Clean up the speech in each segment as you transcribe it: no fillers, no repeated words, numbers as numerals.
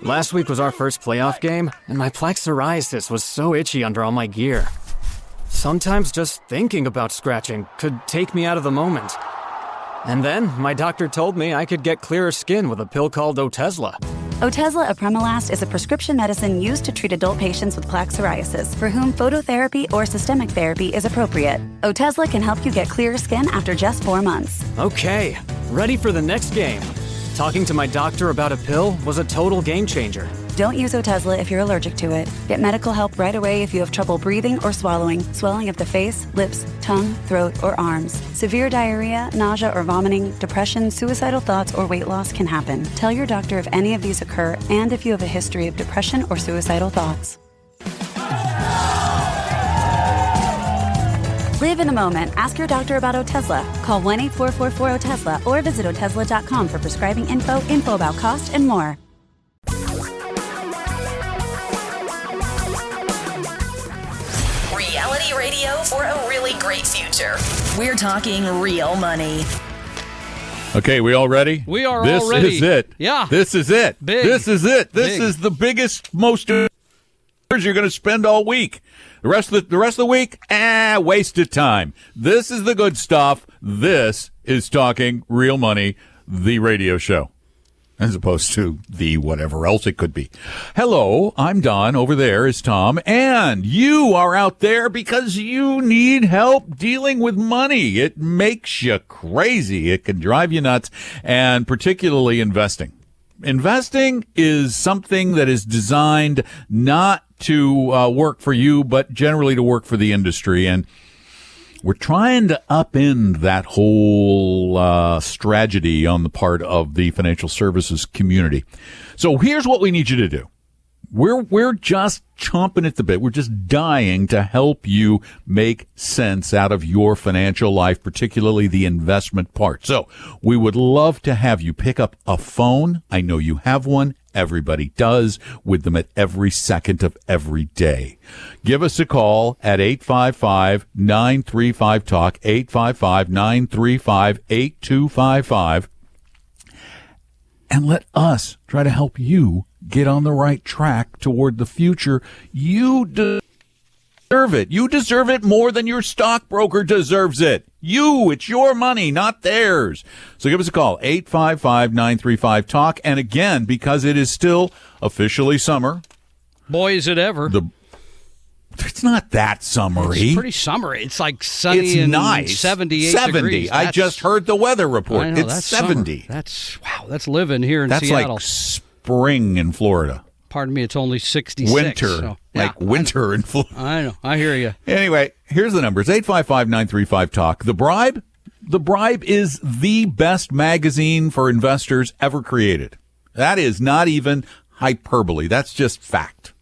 Last week was our first playoff game, and my plaque psoriasis was so itchy under all my gear. Sometimes just thinking about scratching could take me out of the moment. And then my doctor told me I could get clearer skin with a pill called Otezla. Otezla apremilast is a prescription medicine used to treat adult patients with plaque psoriasis for whom phototherapy or systemic therapy is appropriate. Otezla can help you get clearer skin after just 4 months. Okay, ready for the next game. Talking to my doctor about a pill was a total game changer. Don't use Otezla if you're allergic to it. Get medical help right away if you have trouble breathing or swallowing, swelling of the face, lips, tongue, throat, or arms. Severe diarrhea, nausea or vomiting, depression, suicidal thoughts, or weight loss can happen. Tell your doctor if any of these occur and if you have a history of depression or suicidal thoughts. Live in the moment. Ask your doctor about Otezla. Call 1-844-4-OTEZLA or visit Otezla.com for prescribing info about cost, and more. Reality radio for a really great future. We're talking real money. Okay, we all ready? We are all ready. This is it. Yeah. This is it. Big. This is it. This Big. is the biggest, most you're going to spend all week. The rest of the week, wasted time. This is the good stuff. This is Talking Real Money, the radio show, as opposed to the whatever else it could be. Hello, I'm Don. Over there is Tom. And you are out there because you need help dealing with money. It makes you crazy. It can drive you nuts, and particularly investing. Investing is something that is designed not to work for you, but generally to work for the industry. And we're trying to upend that whole strategy on the part of the financial services community. So here's what we need you to do. We're just chomping at the bit. We're just dying to help you make sense out of your financial life, particularly the investment part. So we would love to have you pick up a phone. I know you have one. Everybody does, with them at every second of every day. Give us a call at 855-935-TALK, 855-935-8255, and let us try to help you get on the right track toward the future. You deserve it. You deserve it more than your stockbroker deserves it. It's your money, not theirs. So give us a call, 855-935-TALK. And again, because it is still officially summer. Boy, is it ever. It's not that summery. It's pretty summery. It's like sunny and nice. 78 70. degrees. I just heard the weather report. I know, it's that's 70. Summer. That's living here in Seattle. That's like spring in Florida. Pardon me, it's only 66. Winter. So, winter in Florida. I know. I hear you. Anyway, here's the numbers. 855-935-TALK. The Bribe is the best magazine for investors ever created. That is not even hyperbole. That's just fact.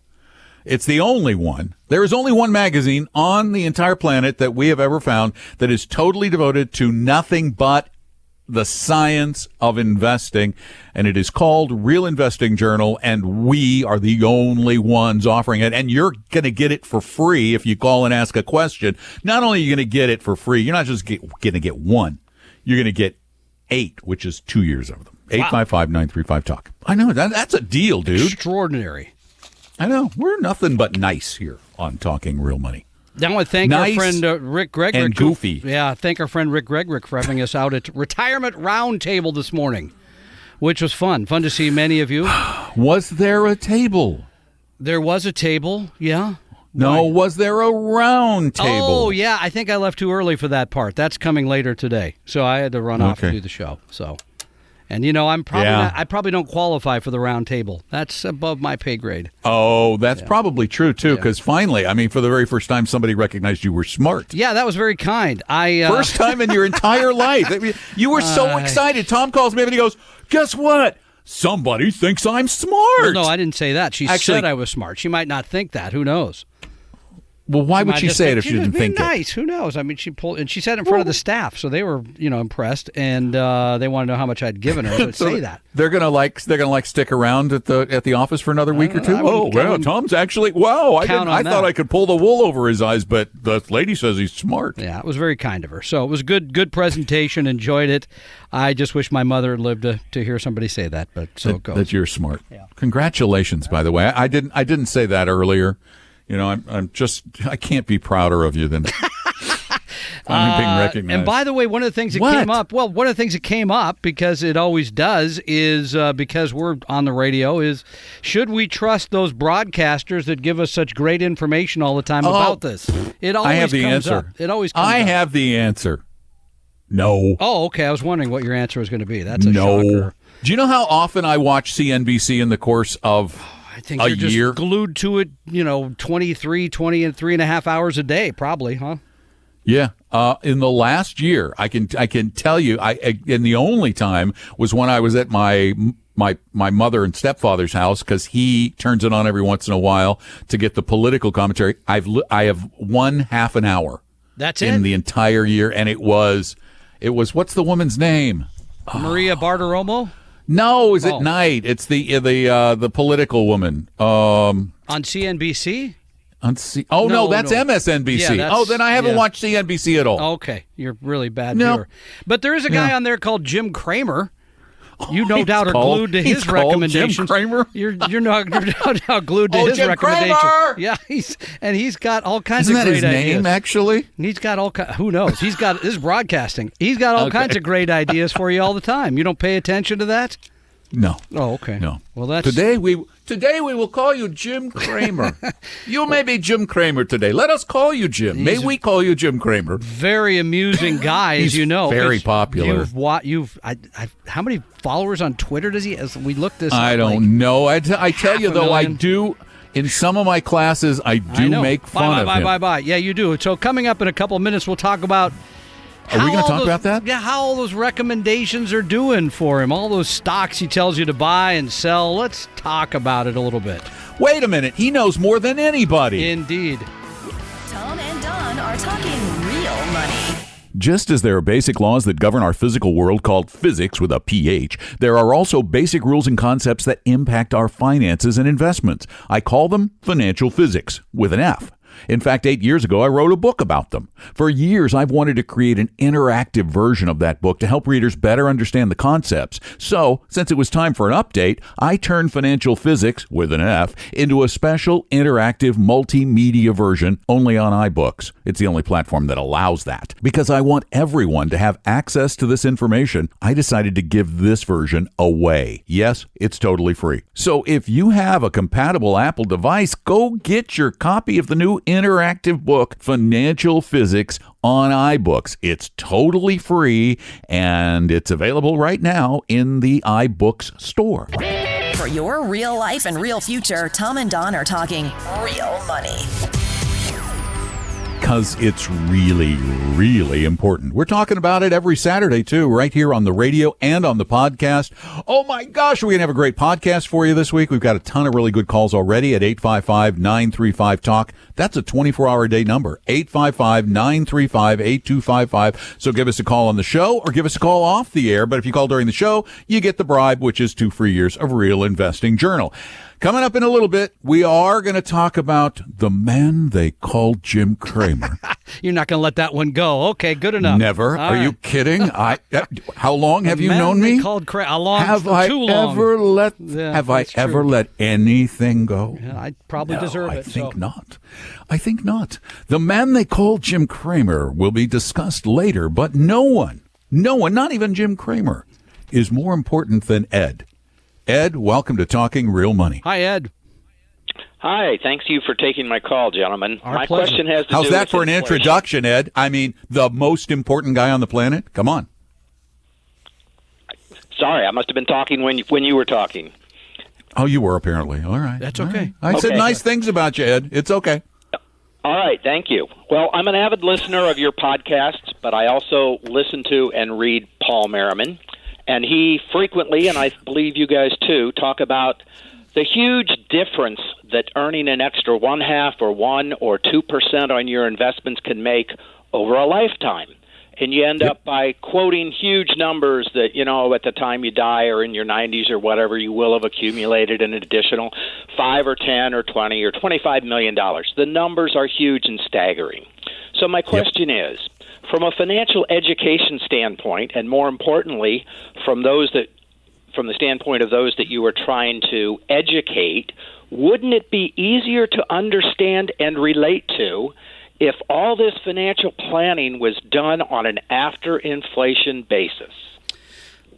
It's the only one. There is only one magazine on the entire planet that we have ever found that is totally devoted to nothing but the science of investing, and it is called Real Investing Journal, and we are the only ones offering it, and you're going to get it for free if you call and ask a question. Not only are you going to get it for free, you're not just going to get one. You're going to get 8, which is 2 years of them. 855-935-TALK. I know, that's a deal, dude. Extraordinary. I know. We're nothing but nice here on Talking Real Money. I want to thank our friend Rick Gregrick. And goofy. Thank our friend Rick Gregrick for having us out at Retirement Roundtable this morning, which was fun. Fun to see many of you. Was there a table? There was a table, yeah. No, was there a round table? Oh, yeah. I think I left too early for that part. That's coming later today. So I had to run off and do the show. So, and I'm probably I probably don't qualify for the round table. That's above my pay grade. Oh, that's probably true too, because finally, for the very first time, somebody recognized you were smart. Yeah, that was very kind. First time in your entire life. You were so excited. Tom calls me and he goes, "Guess what? Somebody thinks I'm smart." Well, no, I didn't say that. She said I was smart. She might not think that. Who knows? Well, why would she say it if she didn't think nice. Who knows? I mean, she said it in front of the staff, so they were, impressed, and they wanted to know how much I'd given her. So say that they're gonna stick around at the office for another week or two. Tom's actually I thought I could pull the wool over his eyes, but the lady says he's smart. Yeah, it was very kind of her. So it was good presentation. Enjoyed it. I just wish my mother had lived to hear somebody say that. But so it goes. That you're smart. Yeah. Congratulations, by the way. I didn't say that earlier. I can't be prouder of you than I'm being recognized. And by the way, one of the things that came up, because it always does, is because we're on the radio, is should we trust those broadcasters that give us such great information all the time about this? It always I have the comes answer. Up. It always comes I up. have the answer. No. Oh, okay. I was wondering what your answer was going to be. That's a shocker. Do you know how often I watch CNBC in the course of I think you're just glued to it, 23.5 hours a day, probably, huh? Yeah. In the last year, I can tell you, and the only time was when I was at my mother and stepfather's house, because he turns it on every once in a while to get the political commentary. I have one half an hour. That's it? In the entire year, and it was what's the woman's name? Maria Bartiromo? No, at night. It's the political woman. On CNBC? No, that's MSNBC. Yeah, then I haven't watched CNBC at all. Okay, you're really bad viewer. But there is a guy on there called Jim Cramer. You no doubt are glued to his recommendations. Jim Cramer? You're no doubt glued to his Jim recommendations. Cramer! Yeah, he's got all kinds Isn't of great that his ideas. name, actually? He's got who knows? This is broadcasting. He's got all kinds of great ideas for you all the time. You don't pay attention to that? No. Oh, okay. No. Well, that's Today we will call you Jim Cramer. You may be Jim Cramer today. Let us call you Jim. May we call you Jim Cramer? Very amusing guy, as you know. Very popular. How many followers on Twitter does he? As we look this, I don't know. I tell you though, I do. In some of my classes, I do make fun of him. Bye. Yeah, you do. So coming up in a couple of minutes, we'll talk about. Are we going to talk about that? Yeah, how all those recommendations are doing for him. All those stocks he tells you to buy and sell. Let's talk about it a little bit. Wait a minute. He knows more than anybody. Indeed. Tom and Don are talking real money. Just as there are basic laws that govern our physical world called physics with a PH, there are also basic rules and concepts that impact our finances and investments. I call them financial physics with an F. In fact, 8 years ago, I wrote a book about them. For years, I've wanted to create an interactive version of that book to help readers better understand the concepts. So, since it was time for an update, I turned financial physics, with an F, into a special interactive multimedia version only on iBooks. It's the only platform that allows that. Because I want everyone to have access to this information, I decided to give this version away. Yes, it's totally free. So if you have a compatible Apple device, go get your copy of the new interactive book, Financial Physics, on iBooks. It's totally free, and it's available right now in the iBooks store. For your real life and real future, Tom and Don are talking real money. Because it's really, really important. We're talking about it every Saturday, too, right here on the radio and on the podcast. Oh, my gosh, we're going to have a great podcast for you this week. We've got a ton of really good calls already at 855-935-TALK. That's a 24-hour-a-day number, 855-935-8255. So give us a call on the show or give us a call off the air. But if you call during the show, you get the bribe, which is 2 free years of Real Investing Journal. Coming up in a little bit, we are going to talk about the man they called Jim Cramer. You're not going to let that one go. Okay, good enough. Never. All Are right. you kidding? How long have you known me? Called how long? Have I too long. ever let? Yeah, have I that's ever true. let anything go? Yeah, I probably deserve it. I think not. I think not. The man they called Jim Cramer will be discussed later, but no one, not even Jim Cramer, is more important than Ed. Ed, welcome to Talking Real Money. Hi, Ed. Hi, thanks you for taking my call, gentlemen. My pleasure. Question has to How's do that with for an inflation. introduction, Ed? I mean, the most important guy on the planet? Come on. Sorry, I must have been talking when you were talking. Oh, you were apparently. All right. That's All okay. right. I said Okay. nice things about you, Ed. It's okay. All right, thank you. Well, I'm an avid listener of your podcasts, but I also listen to and read Paul Merriman, and he frequently, and I believe you guys too, talk about the huge difference that earning an extra 0.5 or 1 or 2% on your investments can make over a lifetime. And you end up by quoting huge numbers that, at the time you die or in your 90s or whatever, you will have accumulated an additional 5 or 10 or 20 or $25 million. The numbers are huge and staggering. So my question is, from a financial education standpoint, and more importantly, from the standpoint of those that you are trying to educate, wouldn't it be easier to understand and relate to if all this financial planning was done on an after-inflation basis?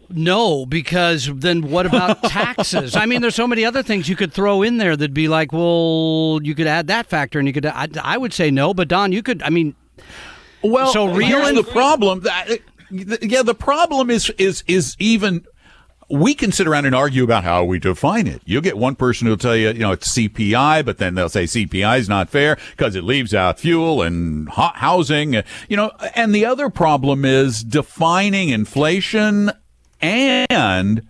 No, because then what about taxes? I mean, there's so many other things you could throw in there that'd be like, well, you could add that factor, and you could. I would say no, but Don, you could. I mean, well, so here's the problem. The problem is even. We can sit around and argue about how we define it. You'll get one person who'll tell you, it's CPI, but then they'll say CPI is not fair because it leaves out fuel and housing, and the other problem is defining inflation and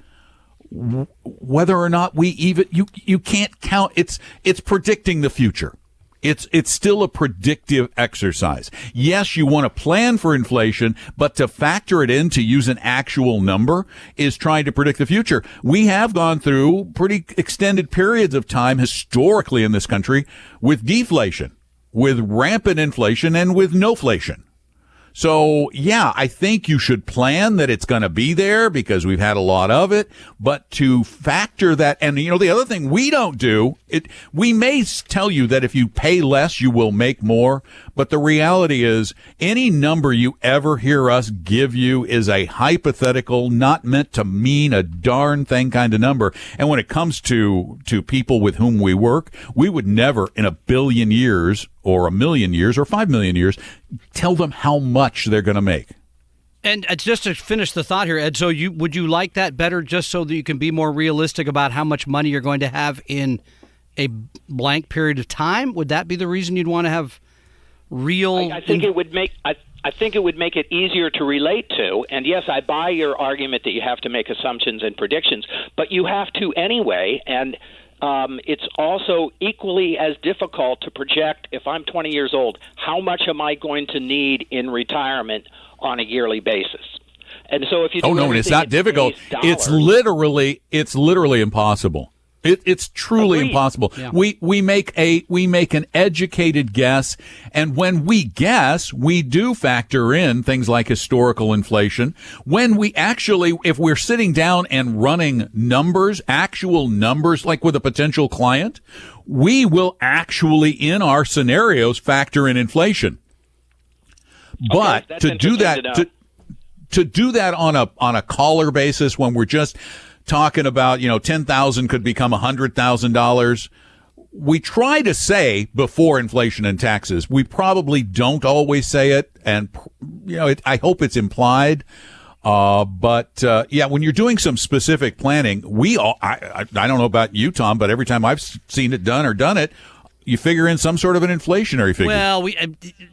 whether or not you can't count. It's predicting the future. It's still a predictive exercise. Yes, you want to plan for inflation, but to factor it in to use an actual number is trying to predict the future. We have gone through pretty extended periods of time historically in this country with deflation, with rampant inflation, and with noflation. So, yeah, I think you should plan that it's going to be there because we've had a lot of it, but to factor that, and the other thing we don't do, we may tell you that if you pay less, you will make more, but the reality is any number you ever hear us give you is a hypothetical, not meant to mean a darn thing kind of number. And when it comes to people with whom we work, we would never in a billion years or a million years or 5 million years tell them how much they're going to make. And just to finish the thought here, Ed, so would you like that better just so that you can be more realistic about how much money you're going to have in a blank period of time? Would that be the reason you'd want to have real? I think it would make. I think it would make it easier to relate to. And yes, I buy your argument that you have to make assumptions and predictions, but you have to anyway. And it's also equally as difficult to project, if I'm 20 years old, how much am I going to need in retirement on a yearly basis? And so if you do it's not difficult. It's literally impossible. It's truly impossible. Yeah. We make an educated guess, and when we guess, we do factor in things like historical inflation. When we actually, if we're sitting down and running numbers, actual numbers, like with a potential client, we will actually, in our scenarios, factor in inflation. But to do that, to do that on a caller basis, when we're just talking about, $10,000 could become $100,000. We try to say before inflation and taxes. We probably don't always say it, and I hope it's implied. But when you're doing some specific planning, I don't know about you, Tom, but every time I've seen it done it, you figure in some sort of an inflationary figure. Well,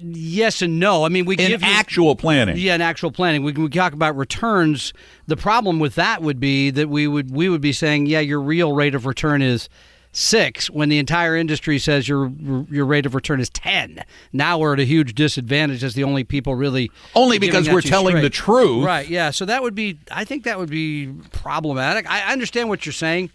yes and no. I mean, we give actual planning. Yeah, in actual planning. We talk about returns. The problem with that would be that we would be saying, your real rate of return is 6 when the entire industry says your rate of return is 10. Now we're at a huge disadvantage as the only people really only because we're telling the truth. Right. Yeah. So I think that would be problematic. I understand what you're saying.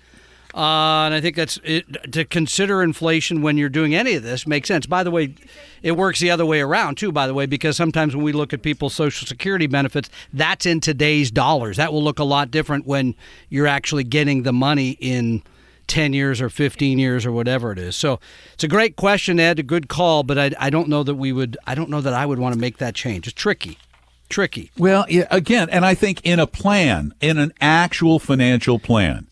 And I think that's it, to consider inflation when you're doing any of this makes sense. By the way, it works the other way around, too, by the way, because sometimes when we look at people's Social Security benefits, that's in today's dollars. That will look a lot different when you're actually getting the money in 10 years or 15 years or whatever it is. So it's a great question, Ed, a good call, but I don't know that I would want to make that change. It's tricky. Well, again, and I think in a plan, in an actual financial plan,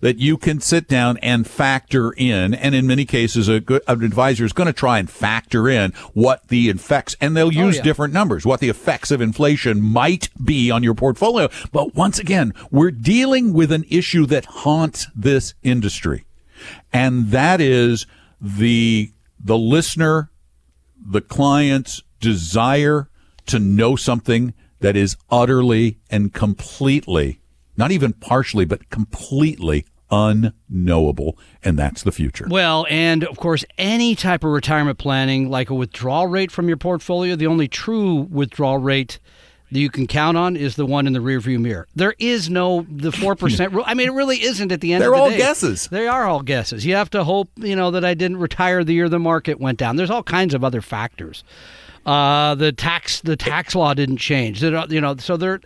that you can sit down and factor in, and in many cases, an advisor is going to try and factor in what the effects, and they'll use different numbers, what the effects of inflation might be on your portfolio. But once again, we're dealing with an issue that haunts this industry, and that is the listener, the client's desire to know something that is utterly and completely, not even partially, but completely unknowable, and that's the future. Well, and of course, any type of retirement planning, like a withdrawal rate from your portfolio, the only true withdrawal rate that you can count on is the one in the rearview mirror. There is no the 4% rule. I mean, it really isn't at the end of the day. They're all guesses. They are all guesses. You have to hope, that I didn't retire the year the market went down. There's all kinds of other factors. The tax law didn't change. So there.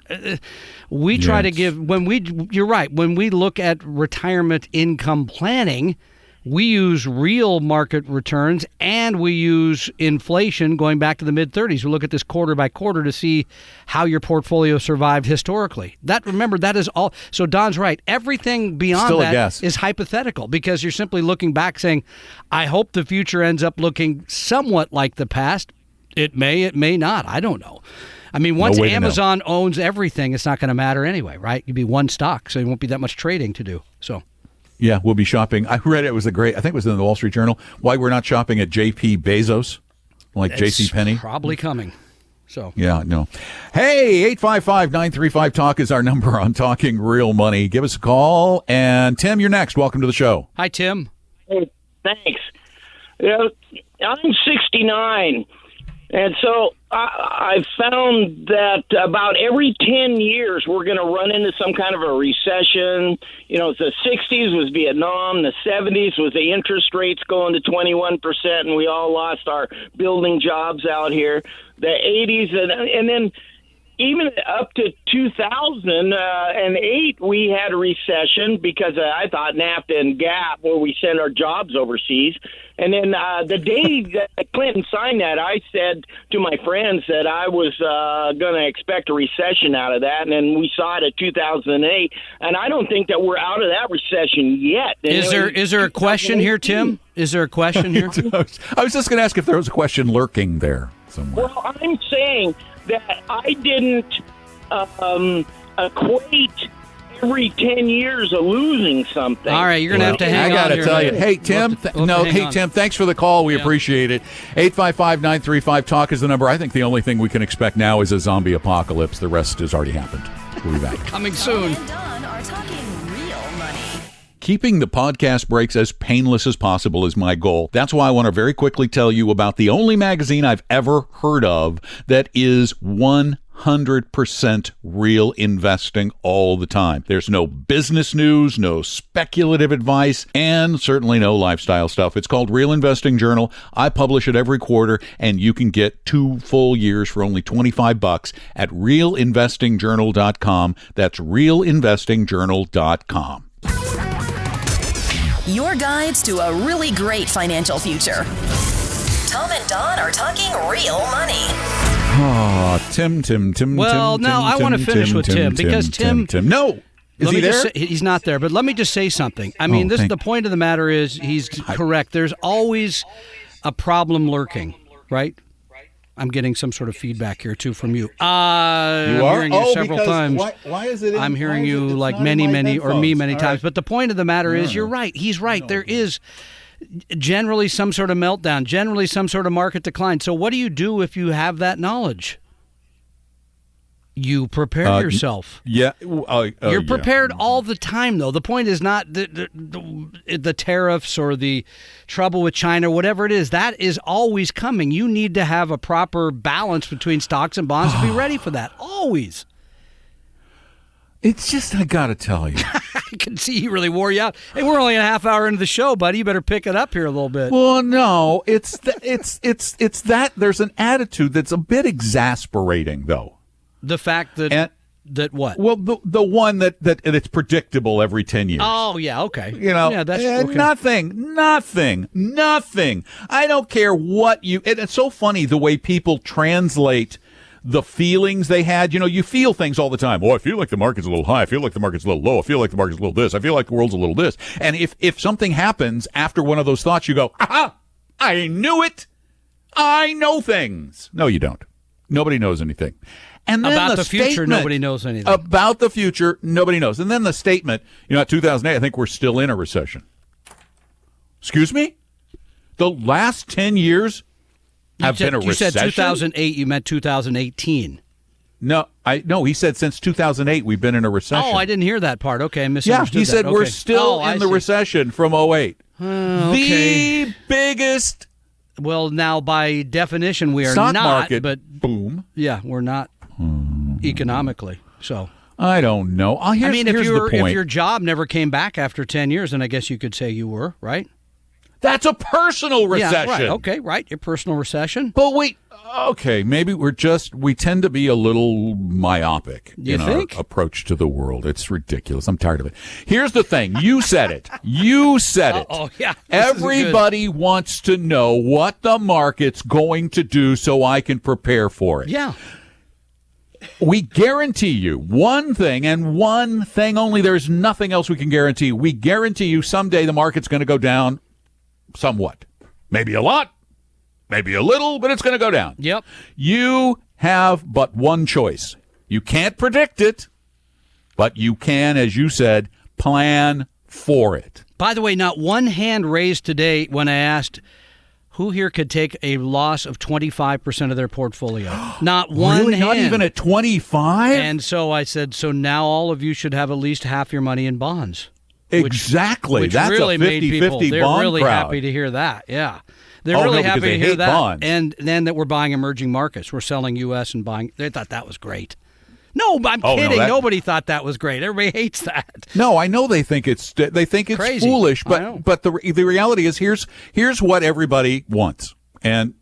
We try to give You're right. When we look at retirement income planning, we use real market returns and we use inflation going back to the mid-30s. We look at this quarter by quarter to see how your portfolio survived historically. That is all. So Don's right. Everything beyond Still a that guess. is hypothetical because you're simply looking back saying, I hope the future ends up looking somewhat like the past. It may not. I don't know. I mean, once Amazon owns everything, it's not going to matter anyway, right? You'd be one stock, so there won't be that much trading to do. So. Yeah, we'll be shopping. I read it was I think it was in the Wall Street Journal, why we're not shopping at J.P. Bezos, like J.C. Penney. Probably coming. So. Yeah, no. Hey, 855-935-TALK is our number on Talking Real Money. Give us a call. And Tim, you're next. Welcome to the show. Hi, Tim. Hey, thanks. I'm 69. And so I found that about every 10 years we're going to run into some kind of a recession. The 60s was Vietnam. The 70s was the interest rates going to 21%, and we all lost our building jobs out here. The 80s, and then even up to 2008, we had a recession because I thought NAFTA and GAP, where we send our jobs overseas. And then the day that Clinton signed that, I said to my friends that I was going to expect a recession out of that. And then we saw it at 2008. And I don't think that we're out of that recession yet. Is there a question here, Tim? Is there a question here? I was just going to ask if there was a question lurking there somewhere. Well, I'm saying that I didn't equate every 10 years of losing something. All right, you're going to have to hang on. I got to tell you. Hey, Tim. Tim, thanks for the call. We appreciate it. 855-935-TALK is the number. I think the only thing we can expect now is a zombie apocalypse. The rest has already happened. We'll be back. Coming soon. Tom and Don are talking real money. Keeping the podcast breaks as painless as possible is my goal. That's why I want to very quickly tell you about the only magazine I've ever heard of that is 100% real investing all the time. There's no business news, no speculative advice, and certainly no lifestyle stuff. It's called Real Investing Journal. I publish it every quarter, and you can get 2 full years for only $25 at realinvestingjournal.com. That's realinvestingjournal.com. Your guides to a really great financial future. Tom and Don are talking real money. Tim. Well, no, I want to finish with Tim because Tim. No. Is he there? He's not there, but let me just say something. I mean, the point of the matter is he's correct. There's always a problem lurking, right? I'm getting some sort of feedback here, too, from you. I'm hearing you several times. Why is it? I'm hearing you like many times. But the point of the matter is you're right. He's right. There is generally some sort of meltdown, generally some sort of market decline. So what do you do if you have that knowledge? You prepare yourself. Yeah. You're prepared all the time, though. The point is not the tariffs or the trouble with China, whatever it is. That is always coming. You need to have a proper balance between stocks and bonds to be ready for that. Always. It's just, I got to tell you. I can see he really wore you out. Hey, we're only a half hour into the show, buddy. You better pick it up here a little bit. Well, no. It's that there's an attitude that's a bit exasperating, though. The fact that that what? Well, the one that it's predictable every 10 years. Oh, yeah, okay. That's okay. Nothing. I don't care what you. It's so funny the way people translate the feelings they had. You feel things all the time. Oh, I feel like the market's a little high. I feel like the market's a little low. I feel like the market's a little this. I feel like the world's a little this. And if something happens after one of those thoughts, you go, aha, I knew it. I know things. No, you don't. Nobody knows anything. And then about the future, nobody knows anything. About the future, nobody knows. And then the statement, at 2008, I think we're still in a recession. Excuse me? The last 10 years have been a recession? You said 2008, you meant 2018. No, he said since 2008 we've been in a recession. Oh, I didn't hear that part. Okay, I misunderstood. Yeah, he said that. we're Okay. still in the recession from 2008. Okay. The biggest Well, now by definition we are stock not, market but boom. yeah, we're not economically. So I don't know. Here's the point. If your job never came back after 10 years, then I guess you could say you were, right? That's a personal recession. Yeah, right. Okay, right. Your personal recession. But maybe we tend to be a little myopic in our approach to the world. It's ridiculous. I'm tired of it. Here's the thing. You said it. Oh, yeah. Everybody wants to know what the market's going to do so I can prepare for it. Yeah. We guarantee you one thing and one thing only. There's nothing else we can guarantee. We guarantee you someday the market's going to go down somewhat. Maybe a lot, maybe a little, but it's going to go down. Yep. You have but one choice. You can't predict it, but you can, as you said, plan for it. By the way, not one hand raised today when I asked who here could take a loss of 25% of their portfolio. Not one Really? hand. Not even at 25? And so I said, so now all of you should have at least half your money in bonds. Exactly. Which That's really a 50-50 made people, they're bond really crowd. happy to hear that. Yeah. They're really happy to hear that. Bonds. And then that we're buying emerging markets. We're selling U.S. and buying. They thought that was great. No, I'm kidding. Nobody thought that was great. Everybody hates that. No, I know they think it's Crazy. foolish, but the reality is here's what everybody wants. And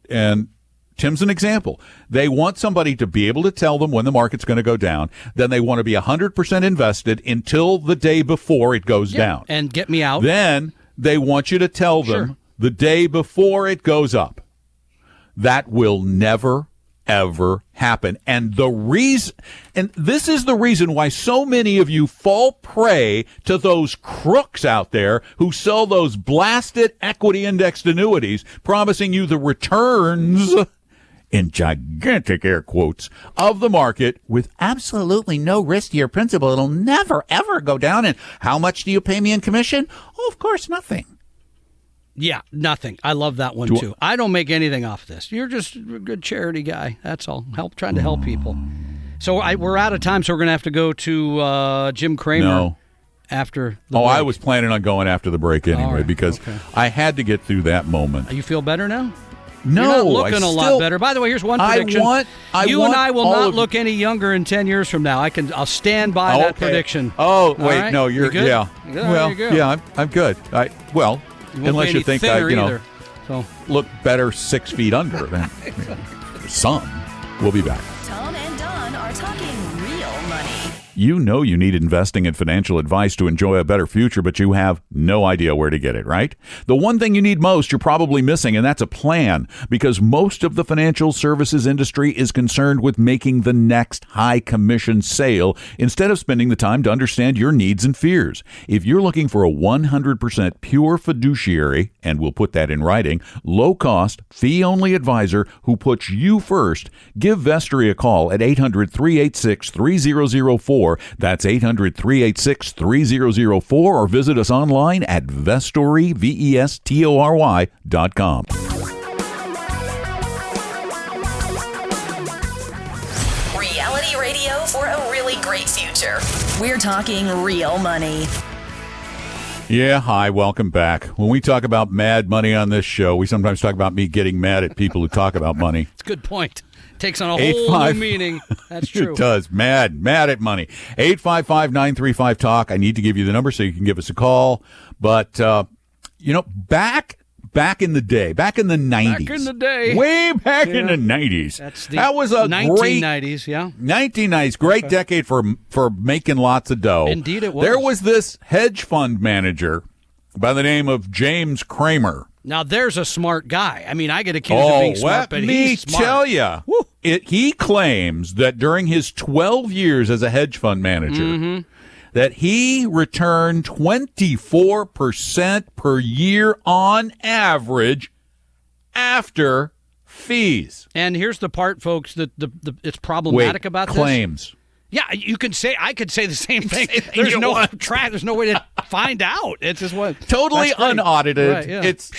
Tim's an example. They want somebody to be able to tell them when the market's going to go down. Then they want to be 100% invested until the day before it goes down. And get me out. Then they want you to tell them the day before it goes up. That will never, ever happen. And this is the reason why so many of you fall prey to those crooks out there who sell those blasted equity indexed annuities, promising you the returns, in gigantic air quotes, of the market with absolutely no risk to your principal. It'll never, ever go down. And how much do you pay me in commission? Oh, of course, nothing. Yeah, nothing. I love that one, too. I don't make anything off this. You're just a good charity guy. That's all. Trying to help people. So we're out of time, so we're going to have to go to Jim Cramer after the break. I was planning on going after the break anyway because I had to get through that moment. You feel better now? No, you're not looking a lot better. By the way, here's one prediction. You and I will not look any younger in 10 years from now. I'll stand by that prediction. Oh, wait, right? no, you're good? yeah. Well, yeah, I'm good. Unless you think I, look better 6 feet under than some. We'll be back. Tom and Don are talking real money. You know you need investing and financial advice to enjoy a better future, but you have no idea where to get it, right? The one thing you need most, you're probably missing, and that's a plan, because most of the financial services industry is concerned with making the next high commission sale instead of spending the time to understand your needs and fears. If you're looking for a 100% pure fiduciary, and we'll put that in writing, low-cost, fee-only advisor who puts you first, give Vestory a call at 800-386-3004. That's 800-386-3004, or visit us online at Vestory, VESTORY.com. Reality radio for a really great future. We're talking real money. Yeah, hi, welcome back. When we talk about mad money on this show, we sometimes talk about me getting mad at people who talk about money. It's a good point. Takes on a whole new meaning. That's true. It does. Mad at money. 855-935-TALK. I need to give you the number so you can give us a call. But, back in the day, back in the 90s. Back in the day. Way back in the 90s. That was a 1990s, yeah. 1990s. Great decade for making lots of dough. Indeed it was. There was this hedge fund manager by the name of James Cramer. Now, there's a smart guy. I mean, I get accused of being smart, but he's smart. Tell you, he claims that during his 12 years as a hedge fund manager, that he returned 24% per year on average after fees. And here's the part, folks, that it's problematic about claims. this. Yeah, you can say. I could say the same thing. There's no track. There's no way to find out. It's just what totally unaudited. Right, yeah. It's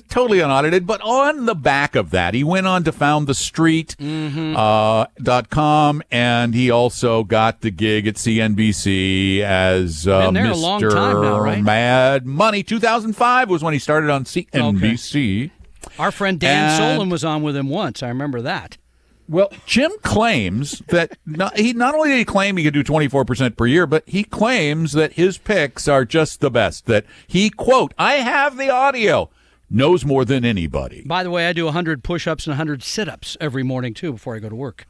totally unaudited. But on the back of that, he went on to found TheStreet.com, and he also got the gig at CNBC as Mr. a long time now, right? Mad Money. 2005 was when he started on CNBC. Okay. Our friend Dan Solon was on with him once. I remember that. Well, Jim claims that he not only did he claim he could do 24% per year, but he claims that his picks are just the best. That he, quote, I have the audio, knows more than anybody. By the way, I do 100 push-ups and 100 sit-ups every morning, too, before I go to work.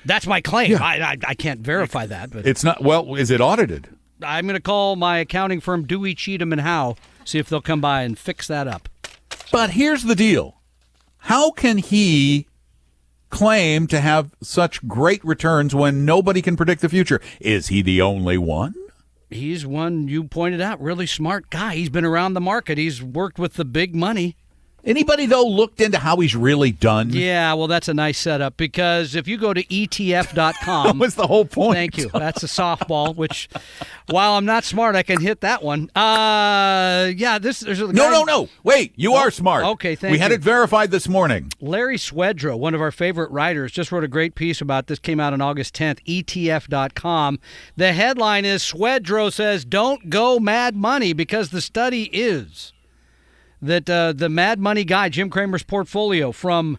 That's my claim. Yeah. I can't verify that. But it's not. Well, is it audited? I'm going to call my accounting firm, Dewey, Cheatham & Howe, see if they'll come by and fix that up. But here's the deal. How can he claim to have such great returns when nobody can predict the future? Is he the only one? He's one, you pointed out, really smart guy. He's been around the market. He's worked with the big money. Anybody, though, looked into how he's really done? Yeah, well, that's a nice setup because if you go to ETF.com. That was the whole point. Thank you. That's a softball, which, while I'm not smart, I can hit that one. Yeah, there's a guy. No. Wait, you are smart. Okay, thank you. We had it verified this morning. Larry Swedroe, one of our favorite writers, just wrote a great piece about this. Came out on August 10th, ETF.com. The headline is Swedroe says, don't go mad money because the study is that the Mad Money guy, Jim Cramer's portfolio from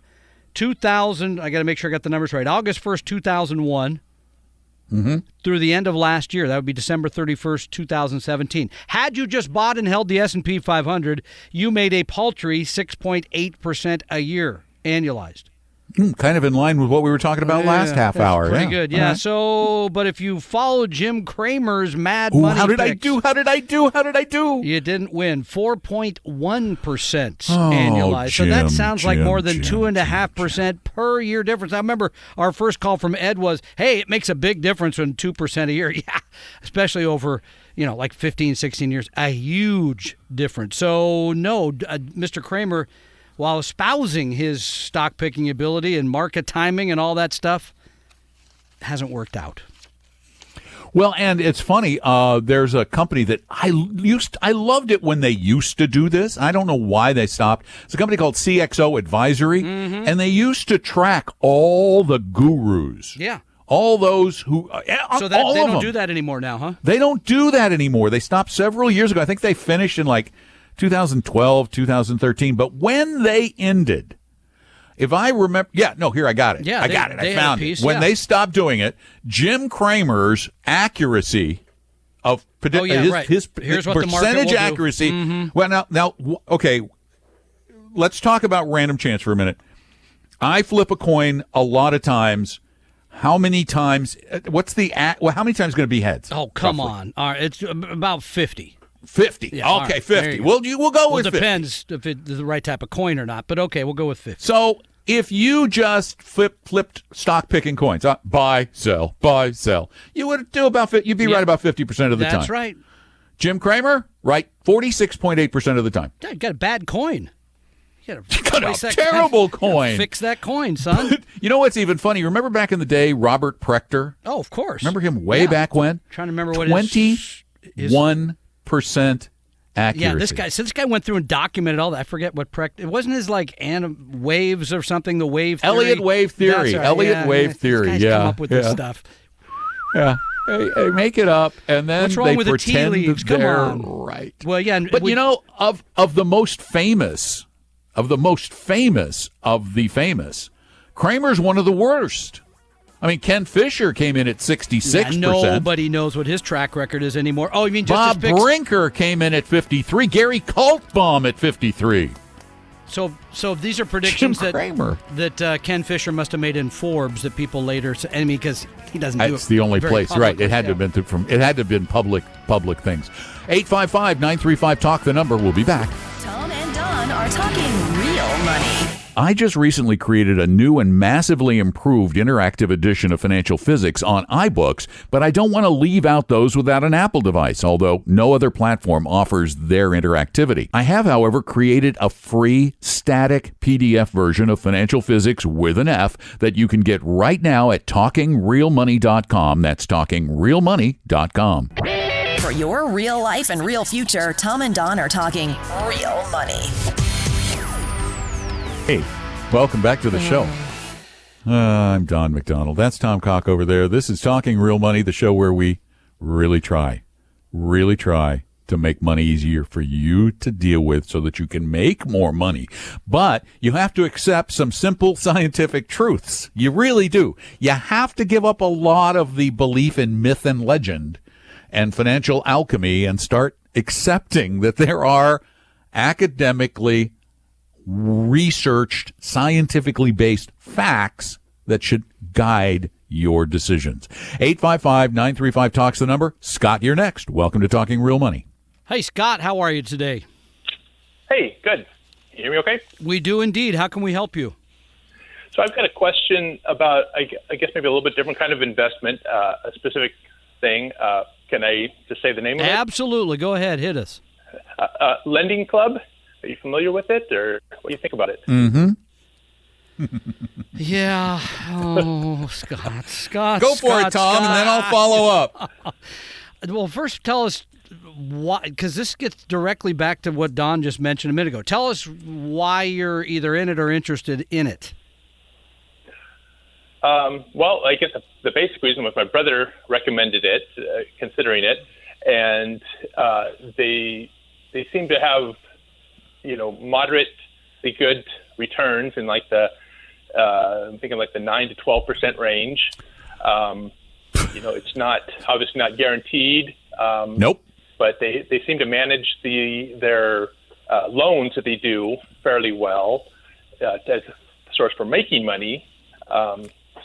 2000, I got to make sure I got the numbers right, August 1st, 2001, through the end of last year, that would be December 31st, 2017. Had you just bought and held the S&P 500, you made a paltry 6.8% a year, annualized. Kind of in line with what we were talking about last half hour. Pretty good, yeah. So, but if you follow Jim Cramer's Mad Money how did picks, I do? You didn't win. 4.1% annualized. So that sounds like more than 2.5% per year difference. I remember our first call from Ed was, hey, it makes a big difference when 2% a year. Yeah, especially over, like 15, 16 years. A huge difference. So, no, Mr. Cramer, while espousing his stock picking ability and market timing and all that stuff, hasn't worked out. Well, and it's funny. There's a company that I loved it when they used to do this. I don't know why they stopped. It's a company called CXO Advisory, and they used to track all the gurus. Yeah. All those who so that, they don't do that anymore now, huh? They don't do that anymore. They stopped several years ago. I think they finished in 2012, 2013. But when they ended, if I remember, here, I got it. Yeah, I got it. I found it. When they stopped doing it, Jim Cramer's accuracy of his percentage accuracy. Well, now, okay, let's talk about random chance for a minute. I flip a coin a lot of times. How many times? What's the how many times is going to be heads? Oh, come on. All right, it's about 50. 50. Yeah, okay, right, 50. We'll go with 50. It depends if it's the right type of coin or not, but okay, we'll go with 50. So if you just flipped stock picking coins, buy, sell, you would do about you'd be right about 50% of the time. That's right. Jim Cramer, right, 46.8% of the time. You got a bad coin. You got a terrible coin. Fix that coin, son. You know what's even funny? Remember back in the day, Robert Prechter? Oh, of course. Remember him way back when? I'm trying to remember what 21% accuracy. Yeah, this guy went through and documented all that. I forget what Prechter. It wasn't his waves or something. The wave theory. Elliott wave theory. Right. Elliott wave theory. These guys come up with this stuff. Yeah. They make it up, and then what's wrong they with pretend the tea leaves? Come they're on. right. Well, yeah, but of the most famous, of the famous, Cramer's one of the worst. I mean, Ken Fisher came in at 66%. Nobody knows what his track record is anymore. Oh, you mean just Bob Brinker came in at 53. Gary Kaltbaum at 53. So these are predictions that Ken Fisher must have made in Forbes that people later. Because he doesn't. That's the only place, right? It had to have been public things. 855-935-TALK. The number. We'll be back. Tom and Don are talking real money. I just recently created a new and massively improved interactive edition of Financial Physics on iBooks, but I don't want to leave out those without an Apple device, although no other platform offers their interactivity. I have, however, created a free static PDF version of Financial Physics with an F that you can get right now at talkingrealmoney.com. That's talkingrealmoney.com. For your real life and real future, Tom and Don are talking real money. Hey, welcome back to the show. I'm Don McDonald. That's Tom Cock over there. This is Talking Real Money, the show where we really try to make money easier for you to deal with so that you can make more money. But you have to accept some simple scientific truths. You really do. You have to give up a lot of the belief in myth and legend and financial alchemy and start accepting that there are academically researched, scientifically based facts that should guide your decisions. 855-935-TALK's the number. Scott, you're next. Welcome to Talking Real Money. Hey, Scott, how are you today? Hey, good. You hear me okay? We do indeed. How can we help you? So I've got a question about, I guess, maybe a little bit different kind of investment, a specific thing. Can I just say the name of it? Absolutely. Go ahead. Hit us. Lending Club. Are you familiar with it, or what do you think about it? Mm-hmm. Yeah. Oh, Scott. Go for it, Tom, and then I'll follow up. Well, first tell us why, because this gets directly back to what Don just mentioned a minute ago. Tell us why you're either in it or interested in it. Well, I guess the basic reason was my brother recommended it, considering it, and they seem to have, moderately good returns in like I'm thinking like the 9 to 12% range. It's not obviously not guaranteed. Nope. But they seem to manage their loans that they do fairly well as a source for making money.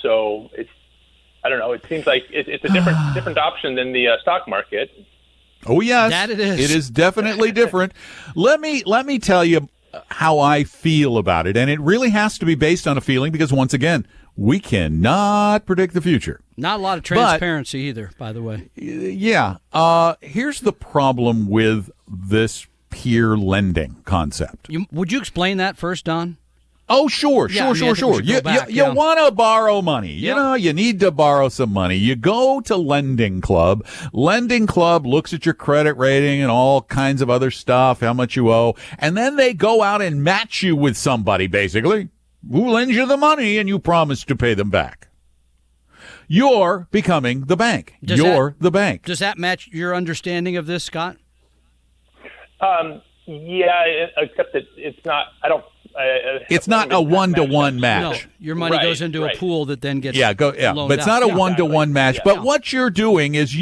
So I don't know. It seems like it's a different option than the stock market. Oh yes, that it is. It is definitely different. Let me tell you how I feel about it, and it really has to be based on a feeling because once again, we cannot predict the future. Not a lot of transparency either, by the way. Yeah. Here's the problem with this peer lending concept. Would you explain that first, Don? Oh, sure. Yeah, You want to borrow money. Yep. You need to borrow some money. You go to Lending Club. Lending Club looks at your credit rating and all kinds of other stuff, how much you owe, and then they go out and match you with somebody, basically, who lends you the money and you promise to pay them back. You're becoming the bank. The bank. Does that match your understanding of this, Scott? Yeah, except that it's not. It's not a one-to-one match. No, your money goes into a pool that then gets but it's not a one-to-one match. Yeah. But what you're doing is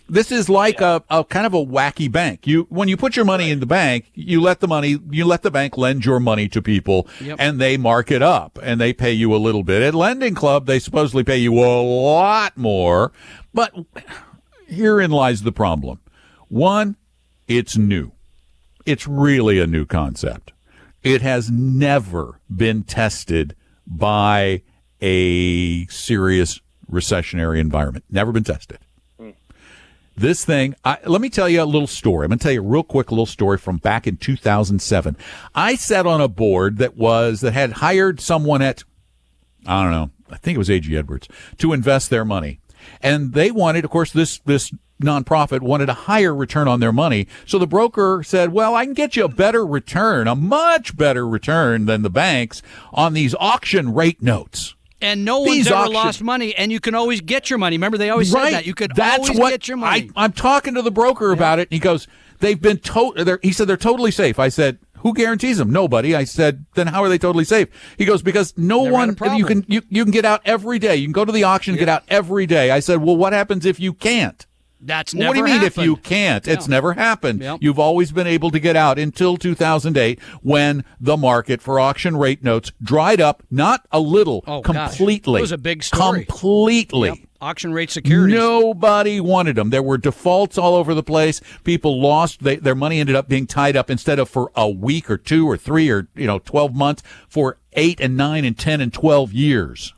this is like a kind of a wacky bank. When you put your money in the bank, you let the bank lend your money to people, and they mark it up and they pay you a little bit. At Lending Club, they supposedly pay you a lot more. But herein lies the problem. One, it's new. It's really a new concept. It has never been tested by a serious recessionary environment. Never been tested. This thing, let me tell you a little story. I'm going to tell you a real quick little story from back in 2007. I sat on a board that had hired someone at, I don't know, I think it was A.G. Edwards, to invest their money. And they wanted, of course, this nonprofit wanted a higher return on their money. So the broker said, well, I can get you a better return, a much better return than the banks on these auction rate notes. And no one's ever lost money, and you can always get your money. Remember, they always said that. You could always get your money. I'm talking to the broker about it, and he goes, they've been he said they're totally safe. I said, who guarantees them? Nobody. I said, then how are they totally safe? He goes, because you can get out every day. You can go to the auction and get out every day. I said, well, what happens if you can't? That's never happened. What do you mean if you can't? No. It's never happened. Yep. You've always been able to get out until 2008 when the market for auction rate notes dried up, not a little, completely. It was a big story. Completely. Yep. Auction rate securities. Nobody wanted them. There were defaults all over the place. People lost. Their money ended up being tied up instead of for a week or 2 or 3 or 12 months for 8 and 9 and 10 and 12 years.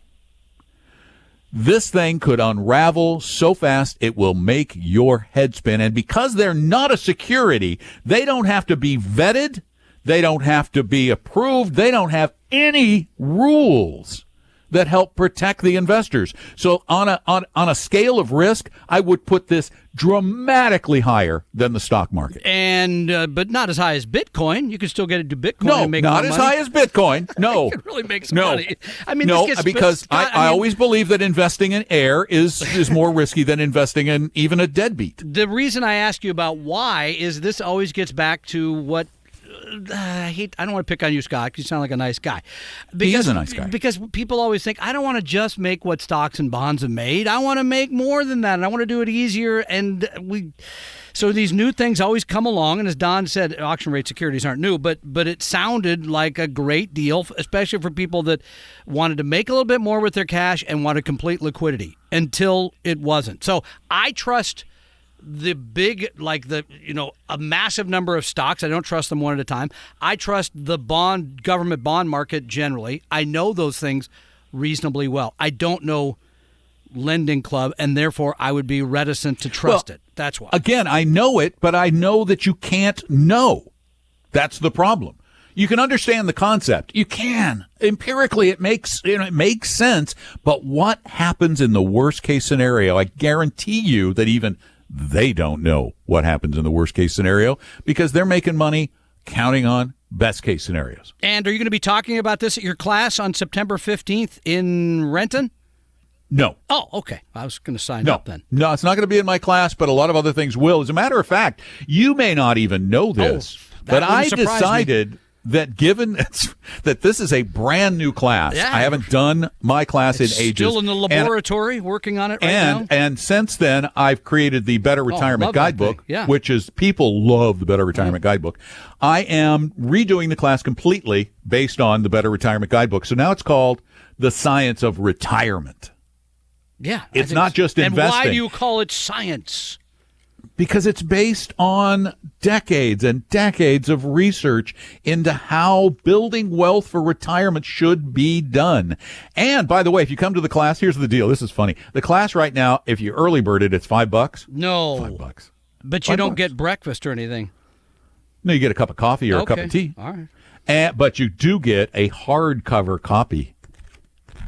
This thing could unravel so fast it will make your head spin. And because they're not a security, they don't have to be vetted. They don't have to be approved. They don't have any rules that help protect the investors. So on a scale of risk, I would put this dramatically higher than the stock market. And but not as high as Bitcoin. You can still get into Bitcoin No, and make not more as money. high as Bitcoin. No. You can really make some No. money. I mean, No, this gets, because Scott, I always believe that investing in air is more risky than investing in even a deadbeat. The reason I ask you about why is this always gets back to what I don't want to pick on you, Scott, because you sound like a nice guy. He is a nice guy. Because people always think, I don't want to just make what stocks and bonds have made. I want to make more than that, and I want to do it easier. So these new things always come along, and as Don said, auction rate securities aren't new, but it sounded like a great deal, especially for people that wanted to make a little bit more with their cash and wanted complete liquidity until it wasn't. So I trust the big, a massive number of stocks. I don't trust them one at a time. I trust the government bond market generally. I know those things reasonably well. I don't know Lending Club, and therefore I would be reticent to trust it. That's why. Again, I know it, but I know that you can't know. That's the problem. You can understand the concept. You can. Empirically, it makes sense. But what happens in the worst case scenario? I guarantee you that even they don't know what happens in the worst case scenario because they're making money counting on best case scenarios. And are you going to be talking about this at your class on September 15th in Renton? No. Oh, okay. I was going to sign up then. No, it's not going to be in my class, but a lot of other things will. As a matter of fact, you may not even know this, but I decided that given that this is a brand new class, I haven't done my class in ages. Still in the laboratory working on it right now. And since then, I've created the Better Retirement Guidebook, which is people love the Better Retirement Guidebook. I am redoing the class completely based on the Better Retirement Guidebook. So now it's called The Science of Retirement. Yeah. It's not just investing. And why do you call it science? Because it's based on decades and decades of research into how building wealth for retirement should be done. And by the way, if you come to the class, here's the deal. This is funny. The class right now, if you early bird it, it's $5. No. $5. But you don't get breakfast or anything. No, you get a cup of coffee or a cup of tea. All right. But you do get a hardcover copy.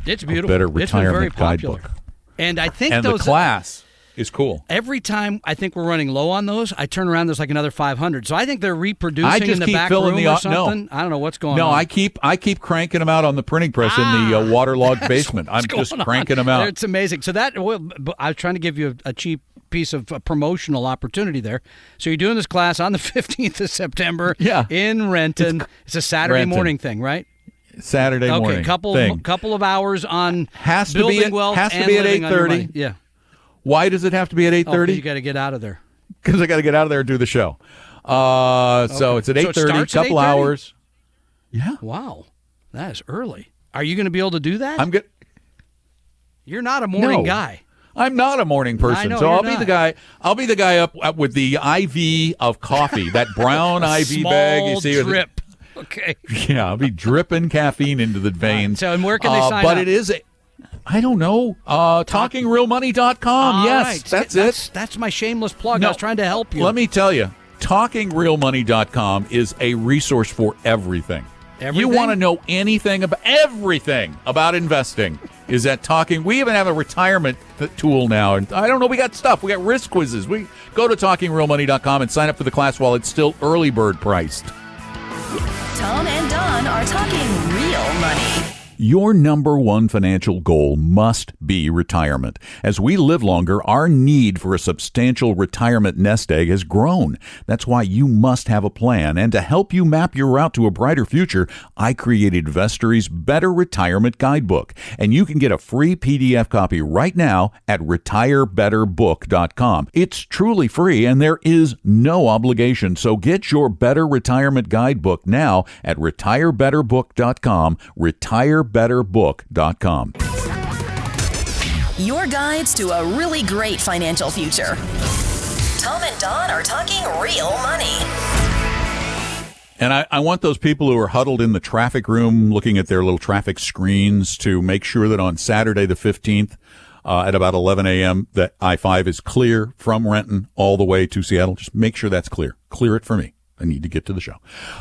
It's beautiful. Better Retirement Guidebook. And I think the class is cool. Every time I think we're running low on those, I turn around, there's like another 500. So I think they're reproducing in the back room or something. I don't know what's going on. No, I keep cranking them out on the printing press in the waterlogged basement. I'm just cranking them out. It's amazing. So I was trying to give you a cheap piece of promotional opportunity there. So you're doing this class on the 15th of September in Renton. It's a Saturday morning thing, right? Saturday morning. Okay, couple of hours on building wealth. Has to be at 8:30. Yeah. Why does it have to be at 8:30? You got to get out of there. Because I got to get out of there and do the show. So it's at 8:30. Couple hours. Yeah. Wow, that is early. Are you going to be able to do that? I'm good. You're not a morning guy. I'm not a morning person, so I'll be the guy. I'll be the guy up with the IV of coffee, that brown IV bag. You see, drip. Okay. Yeah, I'll be dripping caffeine into the veins. So, and where can they sign up? But it is, I don't know, TalkingRealMoney.com. Yes, right. that's it. That's my shameless plug. I was trying to help you. Let me tell you, TalkingRealMoney.com is a resource for everything. You want to know anything about investing is at Talking. We even have a retirement tool now. And I don't know, we got stuff. We got risk quizzes. We go to TalkingRealMoney.com and sign up for the class while it's still early bird priced. Tom and Don are talking real money. Your number one financial goal must be retirement. As we live longer, our need for a substantial retirement nest egg has grown. That's why you must have a plan. And to help you map your route to a brighter future, I created Vestory's Better Retirement Guidebook. And you can get a free PDF copy right now at retirebetterbook.com. It's truly free and there is no obligation. So get your Better Retirement Guidebook now at retirebetterbook.com. Retirebetterbook.com. Your guides to a really great financial future. Tom and Don are talking real money. And I want those people who are huddled in the traffic room looking at their little traffic screens to make sure that on Saturday the 15th at about 11 a.m. that I-5 is clear from Renton all the way to Seattle. Just make sure that's clear. Clear it for me. I need to get to the show.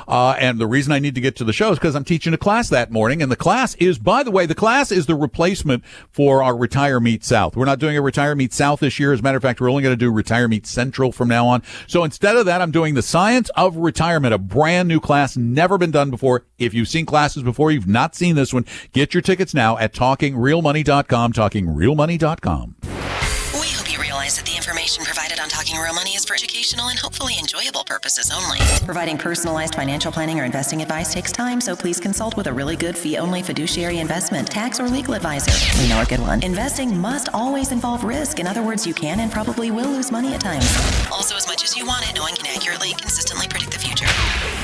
And the reason I need to get to the show is because I'm teaching a class that morning. And the class is, by the way, the replacement for our Retire Meet South. We're not doing a Retire Meet South this year. As a matter of fact, we're only going to do Retire Meet Central from now on. So instead of that, I'm doing the Science of Retirement, a brand new class, never been done before. If you've seen classes before, you've not seen this one, get your tickets now at TalkingRealMoney.com, TalkingRealMoney.com. We hope you realize that the information provided on Talking Real Money is for educational and hopefully enjoyable purposes only. Providing personalized financial planning or investing advice takes time, so please consult with a really good fee-only fiduciary investment, tax, or legal advisor. We know a good one. Investing must always involve risk. In other words, you can and probably will lose money at times. Also, as much as you want it, no one can accurately, consistently predict the future.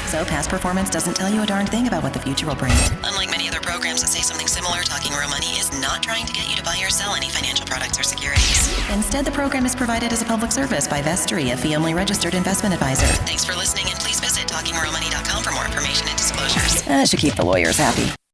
So past performance doesn't tell you a darn thing about what the future will bring. Unlike many other programs that say something similar, Talking Real Money is not trying to get you to buy or sell any financial products or securities. Instead, the program is provided as a public service by Vestry, a fee-only registered investment advisor. Thanks for listening, and please visit TalkingRealMoney.com for more information and disclosures. That should keep the lawyers happy.